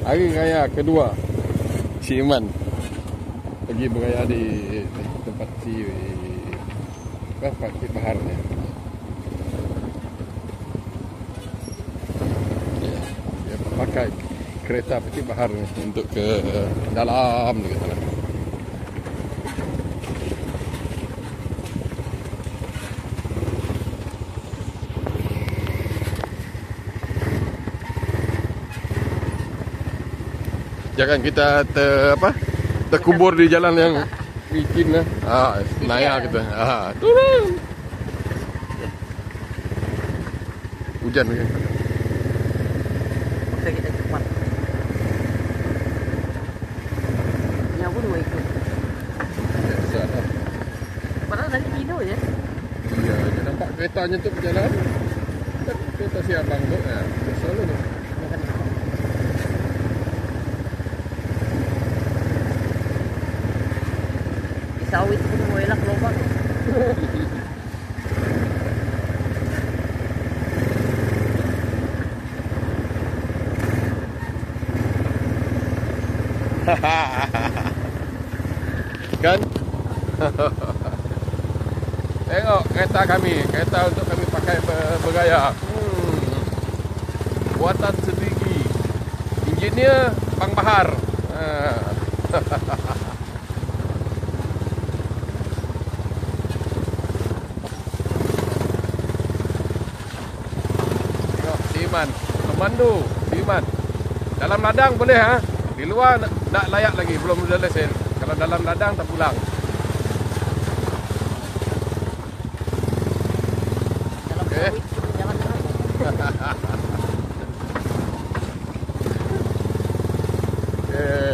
Hari raya kedua Cik Iman pergi beraya di tempat Pakcik Bahar ni. Dia pakai kereta Pakcik Bahar ni untuk ke dalam ni kata. Jangan kita terkubur di jalan yang licin lah. Naik kita. Turun. Hujan kan. Maka kita cepat. Yang pun dua ikut. Biasa lah. Padahal tadi tidur je. Ya, dia nampak keretanya tu berjalan. Kereta si abang tu. Selalu tu. Sawit pun mau elak lubang. Kan? Tengok kereta kami. Kereta untuk kami pakai bergaya. Buatan sendiri. Engineer Bang Bahar. Iman, pemandu Iman. Dalam ladang boleh Di luar tak layak lagi, belum ada lesen. Kalau dalam ladang tak pulang. Dalam sawit pun jalan terus. Okay.